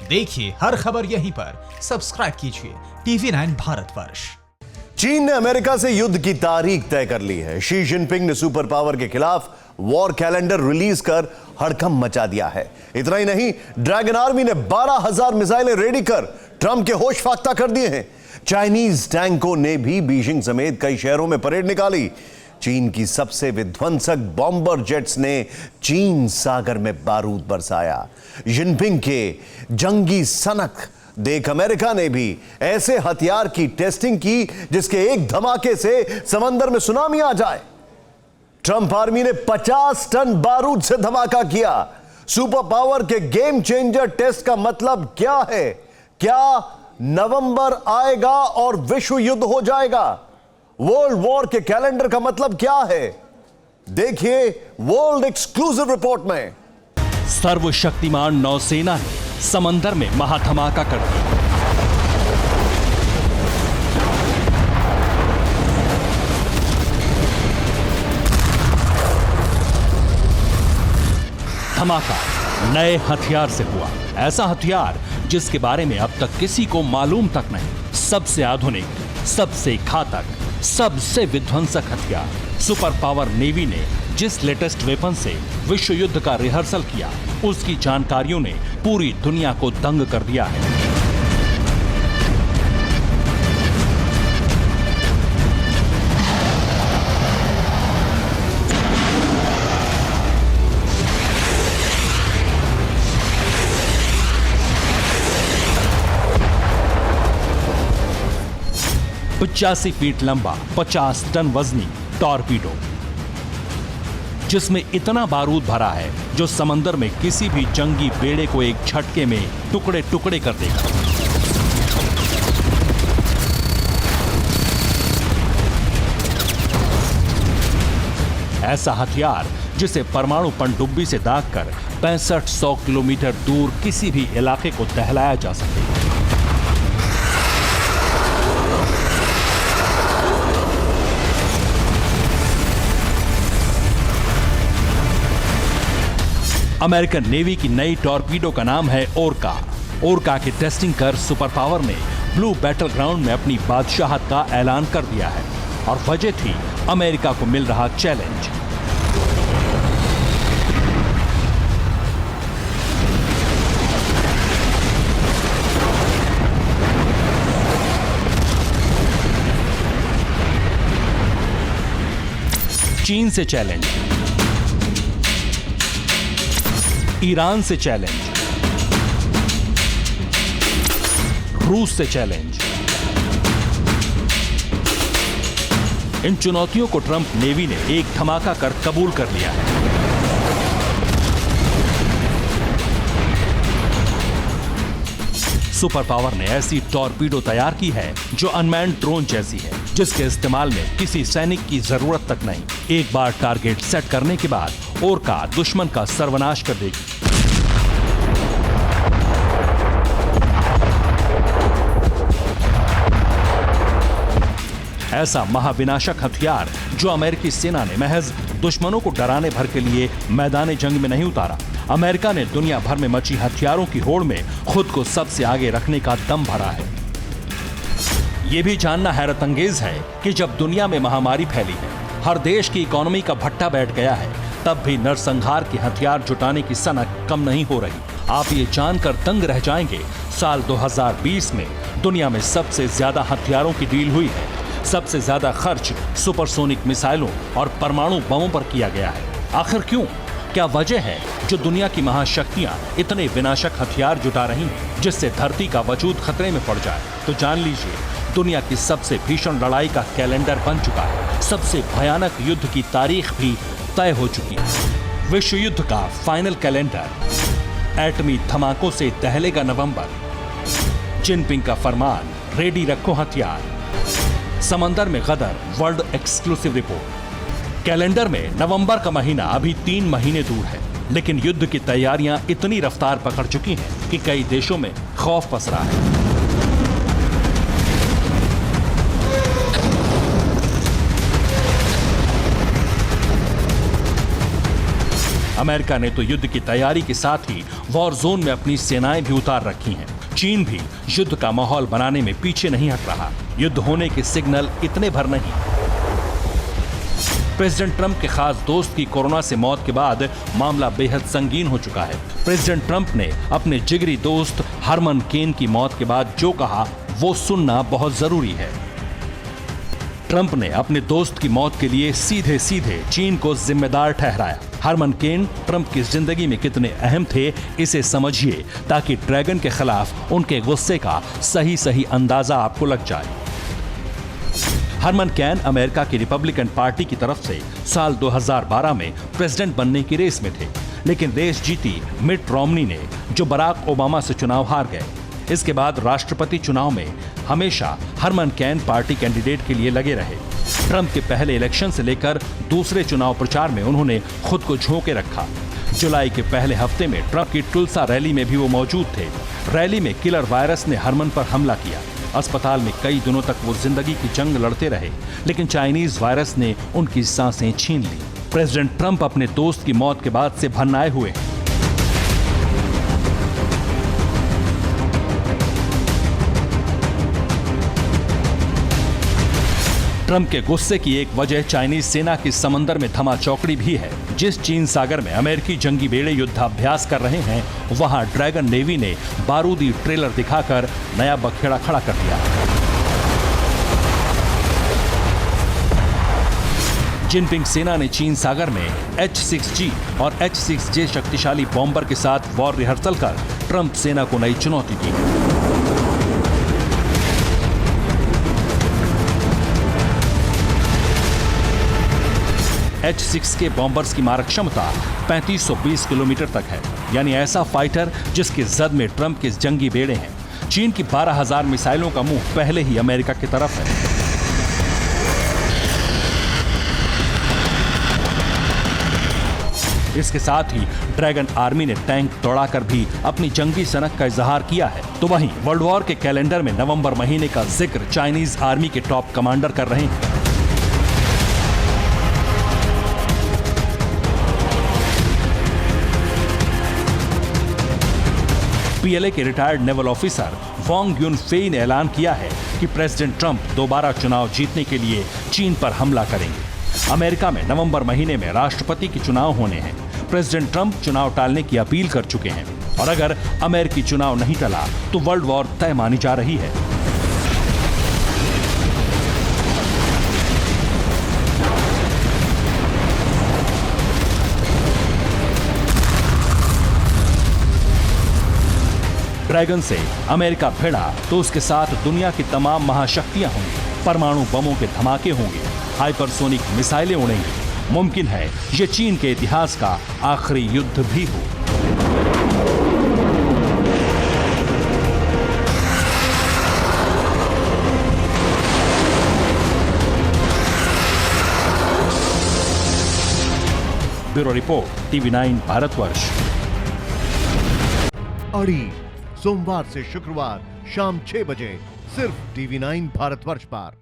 देखिए हर खबर यहीं पर, सब्सक्राइब कीजिए TV9 भारतवर्ष। चीन ने अमेरिका से युद्ध की तारीख तय कर ली है। शी जिनपिंग ने सुपर पावर के खिलाफ वॉर कैलेंडर रिलीज कर हड़कंप मचा दिया है। इतना ही नहीं, ड्रैगन आर्मी ने 12,000 मिसाइलें रेडी कर ट्रंप के होश फाख्ता कर दिए हैं। चाइनीज टैंकों ने भी बीजिंग समेत कई शहरों में परेड निकाली। चीन की सबसे विध्वंसक बॉम्बर जेट्स ने चीन सागर में बारूद बरसाया। जिनपिंग के जंगी सनक देख अमेरिका ने भी ऐसे हथियार की टेस्टिंग की जिसके एक धमाके से समंदर में सुनामी आ जाए। ट्रंप आर्मी ने 50 टन बारूद से धमाका किया। सुपर पावर के गेम चेंजर टेस्ट का मतलब क्या है? क्या नवंबर आएगा और विश्व युद्ध हो जाएगा? वर्ल्ड वॉर के कैलेंडर का मतलब क्या है? देखिए वर्ल्ड एक्सक्लूसिव रिपोर्ट में। सर्वशक्तिमान नौसेना ने समंदर में महाधमाका कर दिया। धमाका नए हथियार से हुआ, ऐसा हथियार जिसके बारे में अब तक किसी को मालूम तक नहीं। सबसे आधुनिक, सबसे घातक, सबसे विध्वंसक हथियार। सुपर पावर नेवी ने जिस लेटेस्ट वेपन से विश्व युद्ध का रिहर्सल किया, उसकी जानकारियों ने पूरी दुनिया को दंग कर दिया है। पचासी फीट लंबा, 50 टन वजनी टॉर्पीडो, जिसमें इतना बारूद भरा है जो समंदर में किसी भी जंगी बेड़े को एक झटके में टुकड़े टुकड़े कर देगा। ऐसा हथियार जिसे परमाणु पनडुब्बी से दागकर 6500 किलोमीटर दूर किसी भी इलाके को दहलाया जा सके। अमेरिकन नेवी की नई टॉर्पीडो का नाम है ओरका। ओरका की टेस्टिंग कर सुपर पावर ने ब्लू बैटल ग्राउंड में अपनी बादशाहत का ऐलान कर दिया है, और वजह थी अमेरिका को मिल रहा चैलेंज। चीन से चैलेंज, ईरान से चैलेंज, रूस से चैलेंज। इन चुनौतियों को ट्रंप नेवी ने एक धमाका कर कबूल कर लिया है। सुपर पावर ने ऐसी टॉर्पीडो तैयार की है जो अनमैन्ड ड्रोन जैसी है, जिसके इस्तेमाल में किसी सैनिक की जरूरत तक नहीं। एक बार टारगेट सेट करने के बाद ओरका दुश्मन का सर्वनाश कर देगी। ऐसा महाविनाशक हथियार जो अमेरिकी सेना ने महज दुश्मनों को डराने भर के लिए मैदान जंग में नहीं उतारा। अमेरिका ने दुनिया भर में मची हथियारों की होड़ में खुद को सबसे आगे रखने का दम भरा है। यह भी जानना हैरत अंगेज है कि जब दुनिया में महामारी फैली है, हर देश की इकोनॉमी का भट्टा बैठ गया है, तब भी नरसंहार के हथियार जुटाने की सनक कम नहीं हो रही। आप ये जानकर दंग रह जाएंगे, साल 2020 में दुनिया में सबसे ज्यादा हथियारों की डील हुई है। सबसे ज्यादा खर्च सुपरसोनिक मिसाइलों और परमाणु बमों पर किया गया है। आखिर क्यों? क्या वजह है जो दुनिया की महाशक्तियां इतने विनाशक हथियार जुटा रही हैं, जिससे धरती का वजूद खतरे में पड़ जाए? तो जान लीजिए, दुनिया की सबसे भीषण लड़ाई का कैलेंडर बन चुका है। सबसे भयानक युद्ध की तारीख भी तय हो चुकी है। विश्व युद्ध का फाइनल कैलेंडर एटमी धमाकों से दहलेगा नवंबर। जिनपिंग का फरमान, रेडी रखो हथियार। समंदर में गदर, वर्ल्ड एक्सक्लूसिव रिपोर्ट। कैलेंडर में नवंबर का महीना अभी 3 महीने दूर है, लेकिन युद्ध की तैयारियां इतनी रफ्तार पकड़ चुकी हैं कि कई देशों में खौफ पसरा है। अमेरिका ने तो युद्ध की तैयारी के साथ ही वॉर जोन में अपनी सेनाएं भी उतार रखी हैं। चीन भी युद्ध का माहौल बनाने में पीछे नहीं हट रहा। युद्ध होने के सिग्नल इतने भर नहीं। प्रेसिडेंट ट्रंप के खास दोस्त की कोरोना से मौत के बाद मामला बेहद संगीन हो चुका है। प्रेसिडेंट ट्रंप ने अपने जिगरी दोस्त हरमन केन की मौत के बाद जो कहा वो सुनना बहुत जरूरी है। ट्रंप ने अपने दोस्त की मौत के लिए सीधे सीधे चीन को जिम्मेदार ठहराया। हरमन केन ट्रंप की जिंदगी में कितने अहम थे इसे समझिए, ताकि ड्रैगन के खिलाफ उनके गुस्से का सही अंदाजा आपको लग जाए। हरमन केन अमेरिका की रिपब्लिकन पार्टी की तरफ से साल 2012 में प्रेसिडेंट बनने की रेस में थे, लेकिन रेस जीती मिट रोमनी ने, जो बराक ओबामा से चुनाव हार गए। इसके बाद राष्ट्रपति चुनाव में हमेशा हरमन केन पार्टी कैंडिडेट के लिए लगे रहे। ट्रंप के पहले इलेक्शन से लेकर दूसरे चुनाव प्रचार में उन्होंने खुद को झोंके रखा। जुलाई के पहले हफ्ते में ट्रंप की टुल्सा रैली में भी वो मौजूद थे। रैली में किलर वायरस ने हरमन पर हमला किया। अस्पताल में कई दिनों तक वो जिंदगी की जंग लड़ते रहे, लेकिन चाइनीज वायरस ने उनकी सांसें छीन ली। प्रेसिडेंट ट्रंप अपने दोस्त की मौत के बाद से भन्नाए हुए हैं। ट्रंप के गुस्से की एक वजह चाइनीज सेना की समंदर में थमा चौकड़ी भी है। जिस चीन सागर में अमेरिकी जंगी बेड़े युद्धाभ्यास कर रहे हैं, वहां ड्रैगन नेवी ने बारूदी ट्रेलर दिखाकर नया बखेड़ा खड़ा कर दिया। जिनपिंग सेना ने चीन सागर में H-6G और H-6J शक्तिशाली बॉम्बर के साथ वॉर रिहर्सल कर ट्रंप सेना को नई चुनौती दी। H-6 के बॉम्बर्स की मारक क्षमता 3520 किलोमीटर तक है, यानी ऐसा फाइटर जिसके जद में ट्रंप के जंगी बेड़े हैं। चीन की 12,000 मिसाइलों का मुंह पहले ही अमेरिका की तरफ है। इसके साथ ही ड्रैगन आर्मी ने टैंक दौड़ाकर भी अपनी जंगी सनक का इजहार किया है। तो वहीं वर्ल्ड वॉर के कैलेंडर में नवंबर महीने का जिक्र चाइनीज आर्मी के टॉप कमांडर कर रहे हैं। पीएलए के रिटायर्ड नेवल ऑफिसर वांग युन फेई ने ऐलान किया है कि प्रेसिडेंट ट्रंप दोबारा चुनाव जीतने के लिए चीन पर हमला करेंगे। अमेरिका में नवंबर महीने में राष्ट्रपति के चुनाव होने हैं। प्रेसिडेंट ट्रंप चुनाव टालने की अपील कर चुके हैं, और अगर अमेरिकी चुनाव नहीं टला तो वर्ल्ड वॉर तय मानी जा रही है। ड्रैगन से अमेरिका भिड़ा तो उसके साथ दुनिया की तमाम महाशक्तियां होंगी। परमाणु बमों के धमाके होंगे, हाइपरसोनिक मिसाइलें उड़ेंगी। मुमकिन है ये चीन के इतिहास का आखिरी युद्ध भी हो। Bureau report, TV9 Bharatvarsh. अड़ी सोमवार से शुक्रवार शाम 6 बजे सिर्फ TV9 भारतवर्ष पर।